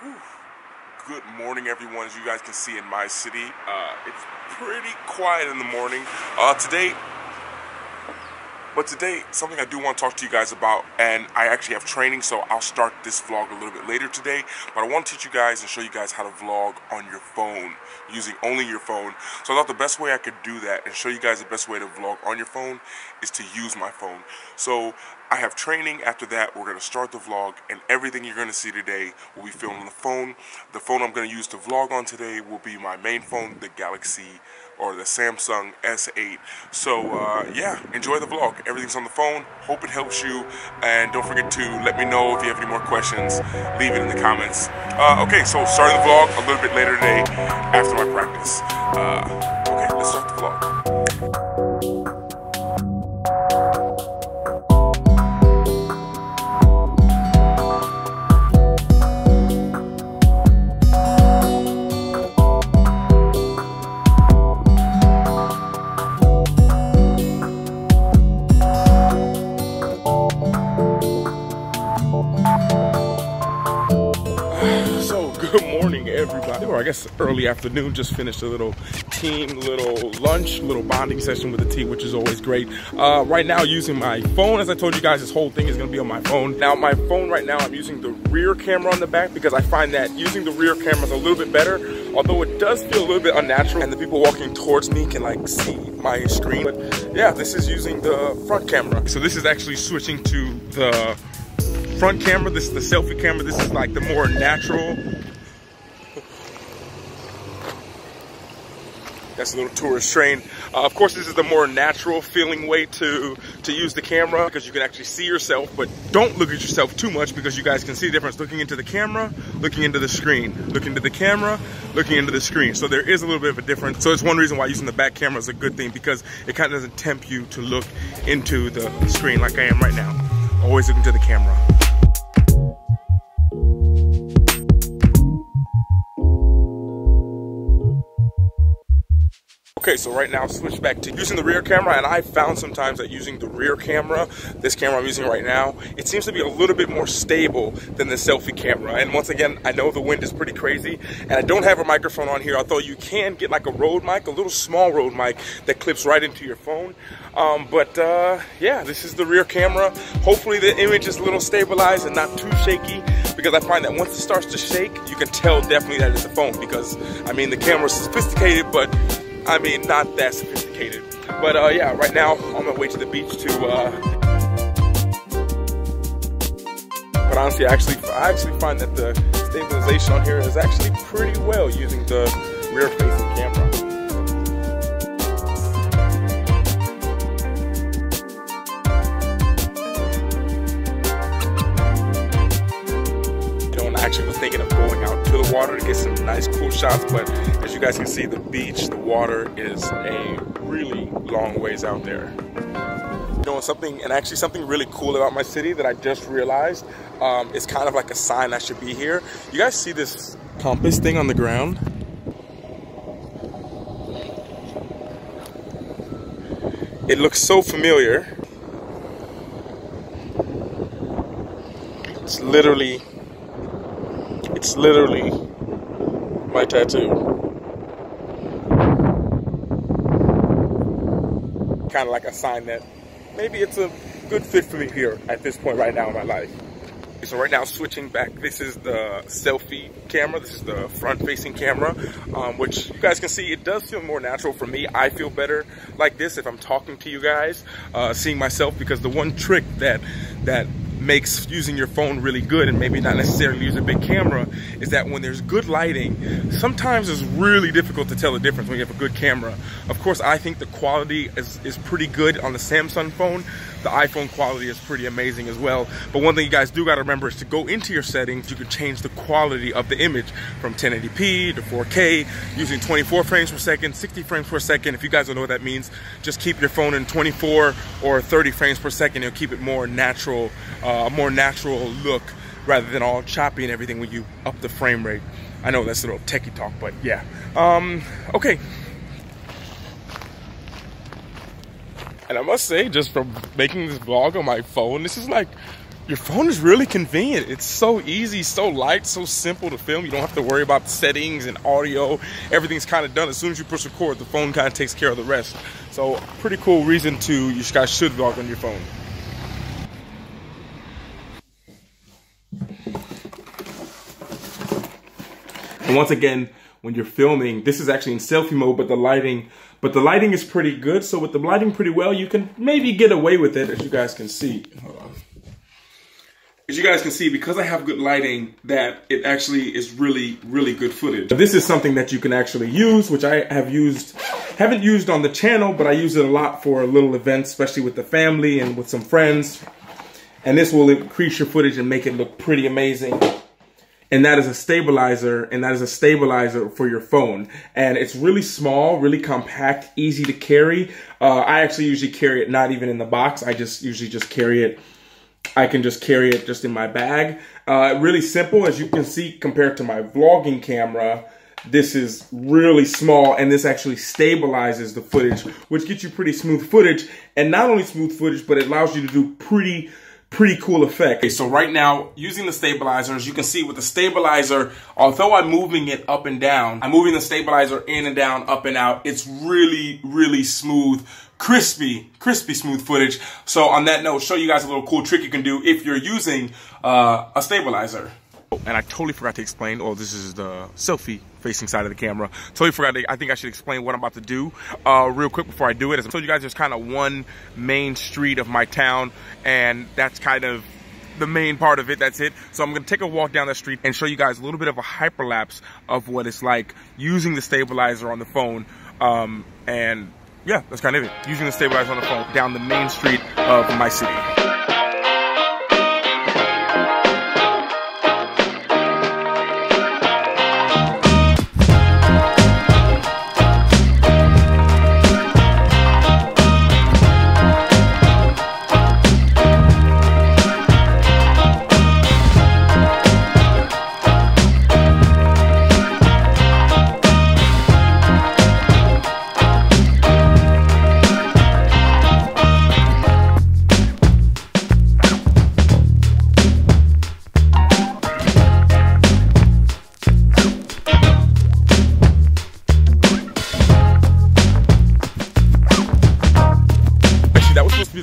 Whew. Good morning, everyone. As you guys can see in my city, it's pretty quiet in the morning today, something I do want to talk to you guys about, and I actually have training, so I'll start this vlog a little bit later today, but I want to teach you guys and show you guys how to vlog on your phone, using only your phone. So I thought the best way I could do that and show you guys the best way to vlog on your phone is to use my phone. So I have training. After that, we're going to start the vlog, and everything you're going to see today will be filmed on the phone. The phone I'm going to use to vlog on today will be my main phone, the Galaxy or the Samsung S8. So yeah, enjoy the vlog. Everything's on the phone. Hope it helps you, and don't forget to let me know if you have any more questions. Leave it in the comments. Okay, so starting the vlog a little bit later today after my practice. Okay, let's start the vlog. Good morning, everybody, or I guess early afternoon. Just finished a little team, little lunch, little bonding session with the team, which is always great. Right now, using my phone. As I told you guys, this whole thing is going to be on my phone. Now, my phone right now, I'm using the rear camera on the back because I find that using the rear camera is a little bit better, although it does feel a little bit unnatural, and the people walking towards me can like see my screen. But yeah, this is using the front camera. So this is actually switching to the front camera. This is the selfie camera. This is like the more natural. That's a little tourist train. Of course, this is the more natural feeling way to use the camera because you can actually see yourself, but don't look at yourself too much because you guys can see the difference looking into the camera, looking into the screen, looking into the camera, looking into the screen. So there is a little bit of a difference. So it's one reason why using the back camera is a good thing, because it kind of doesn't tempt you to look into the screen like I am right now. Always looking to the camera. Okay, so right now switch back to using the rear camera, and I found sometimes that using the rear camera, this camera I'm using right now, it seems to be a little bit more stable than the selfie camera. And once again, I know the wind is pretty crazy, and I don't have a microphone on here, although you can get like a Rode mic, a little small Rode mic that clips right into your phone. Yeah, this is the rear camera. Hopefully the image is a little stabilized and not too shaky, because I find that once it starts to shake, you can tell definitely that it's a phone, because I mean the camera's sophisticated, but I mean, not that sophisticated. But yeah, right now on my way to the beach to but honestly, I actually find that the stabilization on here is actually pretty well using the rear facing camera. I actually was thinking of going out to the water to get some nice cool shots, but as you guys can see, the beach, the water is a really long ways out there. You know, something really cool about my city that I just realized, is kind of like a sign I should be here. You guys see this compass thing on the ground? It looks so familiar. It's literally my tattoo. Kind of like a sign that maybe it's a good fit for me here at this point right now in my life. So right now, switching back, this is the selfie camera. This is the front-facing camera, which you guys can see, it does feel more natural for me. I feel better like this if I'm talking to you guys, seeing myself, because the one trick that makes using your phone really good, and maybe not necessarily use a big camera, is that when there's good lighting, sometimes it's really difficult to tell the difference when you have a good camera. Of course, I think the quality is pretty good on the Samsung phone. The iPhone quality is pretty amazing as well. But one thing you guys do got to remember is to go into your settings. You can change the quality of the image from 1080p to 4K using 24 frames per second, 60 frames per second. If you guys don't know what that means, just keep your phone in 24 or 30 frames per second. It'll keep it more natural, a more natural look, rather than all choppy and everything when you up the frame rate. I know that's a little techie talk, but yeah. Okay. And I must say, just from making this vlog on my phone, this is like Your phone is really convenient. It's so easy, so light, so simple to film. You don't have to worry about the settings and audio. Everything's kind of done. As soon as you push record, the phone kind of takes care of the rest. So pretty cool reason to, you guys should vlog on your phone. And once again, when you're filming, this is actually in selfie mode, but the lighting is pretty good. So with the lighting pretty well, you can maybe get away with it, as you guys can see. Hold on. As you guys can see, because I have good lighting, that it actually is really, really good footage. This is something that you can actually use, which I haven't used on the channel, but I use it a lot for little events, especially with the family and with some friends. And this will increase your footage and make it look pretty amazing. And that is a stabilizer, for your phone. And it's really small, really compact, easy to carry. I actually usually carry it not even in the box. I usually just carry it. I can just carry it just in my bag. Really simple, as you can see, compared to my vlogging camera. This is really small, and this actually stabilizes the footage, which gets you pretty smooth footage. And not only smooth footage, but it allows you to do pretty cool effect. Okay, so right now, using the stabilizer, as you can see with the stabilizer, although I'm moving it up and down, I'm moving the stabilizer in and down, up and out. It's really, really smooth, crispy smooth footage. So on that note, show you guys a little cool trick you can do if you're using a stabilizer. And I totally forgot to explain, this is the selfie facing side of the camera. Totally forgot, I think I should explain what I'm about to do real quick before I do it. As I told you guys, there's kind of one main street of my town, and that's kind of the main part of it, that's it. So I'm gonna take a walk down the street and show you guys a little bit of a hyperlapse of what it's like using the stabilizer on the phone. And yeah, that's kind of it. Using the stabilizer on the phone down the main street of my city.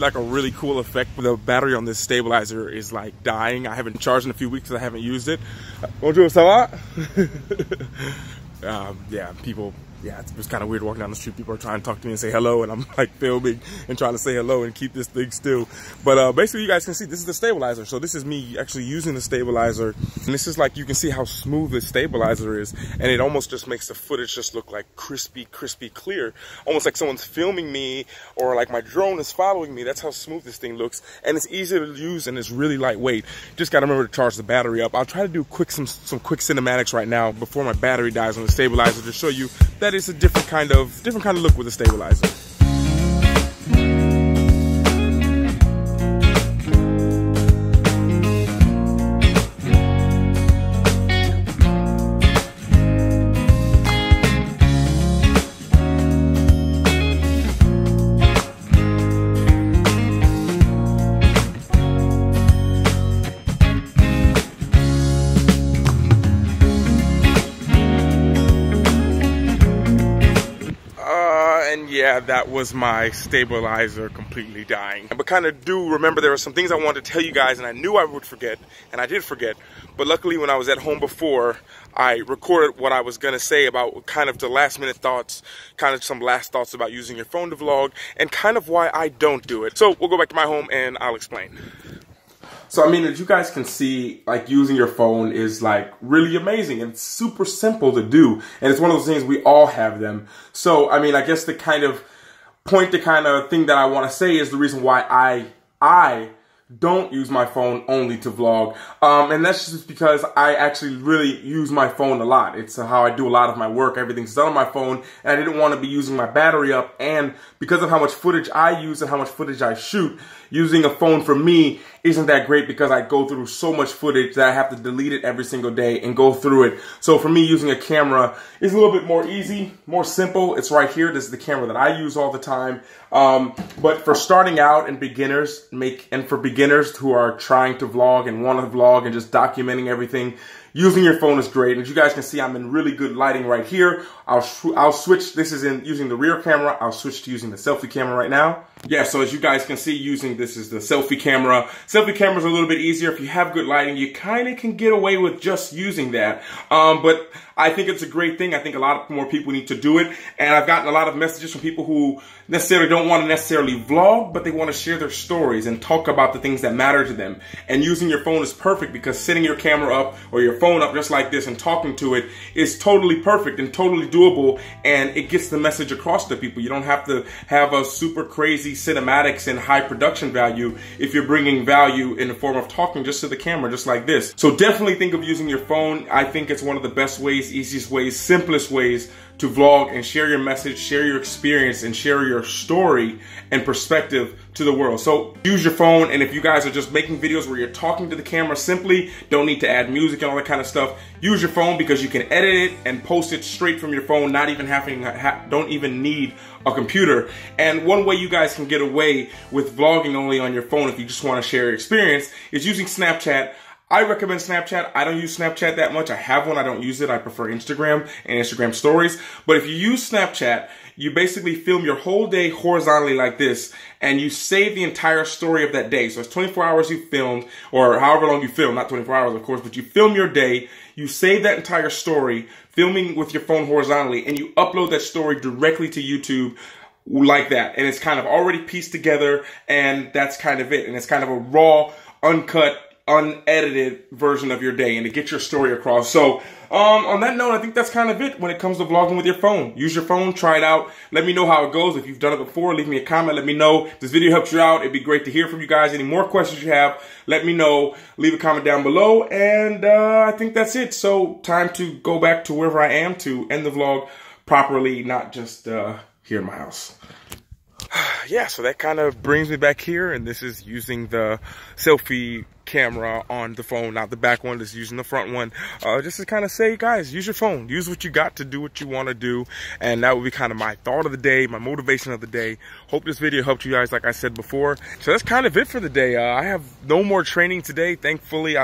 Like a really cool effect. The battery on this stabilizer is like dying. I haven't charged in a few weeks because I haven't used it. Bonjour, ça va? Yeah, people, yeah, it was kind of weird walking down the street. People are trying to talk to me and say hello, and I'm like filming and trying to say hello and keep this thing still. But basically, you guys can see this is the stabilizer. So this is me actually using the stabilizer, and this is like, you can see how smooth the stabilizer is, and it almost just makes the footage just look like crispy clear, almost like someone's filming me or like my drone is following me. That's how smooth this thing looks, and it's easy to use, and it's really lightweight. Just gotta remember to charge the battery up. I'll try to do some quick cinematics right now before my battery dies on the stabilizer to show you that it's a different kind of look with the stabilizer. Yeah, that was my stabilizer completely dying. But kind of do remember there were some things I wanted to tell you guys, and I knew I would forget, and I did forget. But luckily when I was at home before, I recorded what I was gonna say about kind of the last minute thoughts, kind of some last thoughts about using your phone to vlog, and kind of why I don't do it. So we'll go back to my home and I'll explain. So I mean, as you guys can see, like using your phone is like really amazing. It's super simple to do. And it's one of those things, we all have them. So, I mean, I guess the kind of thing that I want to say is the reason why I don't use my phone only to vlog. And that's just because I actually really use my phone a lot. It's how I do a lot of my work. Everything's done on my phone, and I didn't want to be using my battery up. And because of how much footage I use and how much footage I shoot, using a phone for me isn't that great because I go through so much footage that I have to delete it every single day and go through it. So for me, using a camera is a little bit more easy, more simple. It's right here. This is the camera that I use all the time. But for starting out and beginners, for beginners who are trying to vlog and want to vlog and just documenting everything, using your phone is great. And as you guys can see, I'm in really good lighting right here. I'll switch. This is in using the rear camera. I'll switch to using the selfie camera right now. Yeah, so as you guys can see, this is the selfie camera. Selfie camera is a little bit easier. If you have good lighting, you kind of can get away with just using that. But I think it's a great thing. I think a lot more people need to do it. And I've gotten a lot of messages from people who necessarily don't want to necessarily vlog, but they want to share their stories and talk about the things that matter to them. And using your phone is perfect because setting your camera up or your phone up just like this and talking to it is totally perfect and totally doable, and it gets the message across to people. You don't have to have a super crazy cinematics and high production value if you're bringing value in the form of talking just to the camera, just like this. So definitely think of using your phone. I think it's one of the best ways, easiest ways, simplest ways to vlog and share your message, share your experience, and share your story and perspective to the world. So use your phone, and if you guys are just making videos where you're talking to the camera simply, don't need to add music and all that kind of stuff, use your phone because you can edit it and post it straight from your phone, not even don't even need a computer. And one way you guys can get away with vlogging only on your phone if you just want to share your experience is using Snapchat. I recommend Snapchat. I don't use Snapchat that much. I have one. I don't use it. I prefer Instagram and Instagram stories. But if you use Snapchat, you basically film your whole day horizontally like this, and you save the entire story of that day. So it's 24 hours you filmed, or however long you film, not 24 hours, of course, but you film your day, you save that entire story, filming with your phone horizontally, and you upload that story directly to YouTube like that. And it's kind of already pieced together, and that's kind of it. And it's kind of a raw, uncut, unedited version of your day, and to get your story across. So on that note, I think that's kind of it when it comes to vlogging with your phone. Use your phone, try it out, let me know how it goes. If you've done it before, leave me a comment, let me know if this video helps you out. It'd be great to hear from you guys. Any more questions you have, let me know, leave a comment down below, and I think that's it. So time to go back to wherever I am to end the vlog properly, not just here in my house. Yeah, so that kind of brings me back here, and this is using the selfie camera on the phone, not the back one, just using the front one, just to kind of say, guys, use your phone, use what you got to do what you want to do. And that would be kind of my thought of the day, my motivation of the day. Hope this video helped you guys, like I said before. So that's kind of it for the day. I have no more training today, thankfully.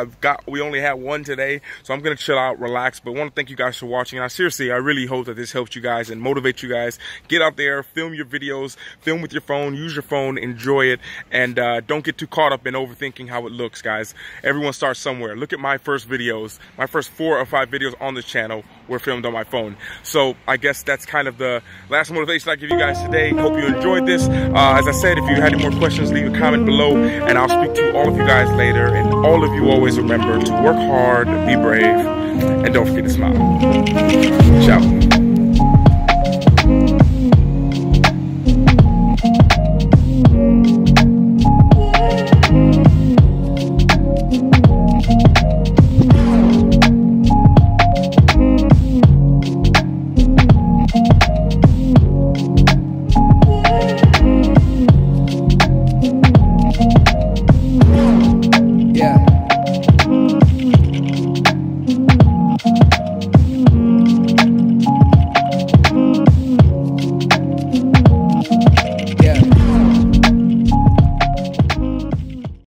We only had one today, so I'm gonna chill out, relax. But I want to thank you guys for watching. And I really hope that this helps you guys and motivate you guys. Get out there, film your videos, film with your phone, use your phone, enjoy it, and don't get too caught up in overthinking how it looks, guys. Everyone starts somewhere. Look at my first videos. My first 4 or 5 videos on this channel were filmed on my phone. So I guess that's kind of the last motivation I give you guys today. Hope you enjoyed this. As I said, if you had any more questions, leave a comment below, and I'll speak to all of you guys later. And all of you always remember to work hard, be brave, and don't forget to smile. Ciao.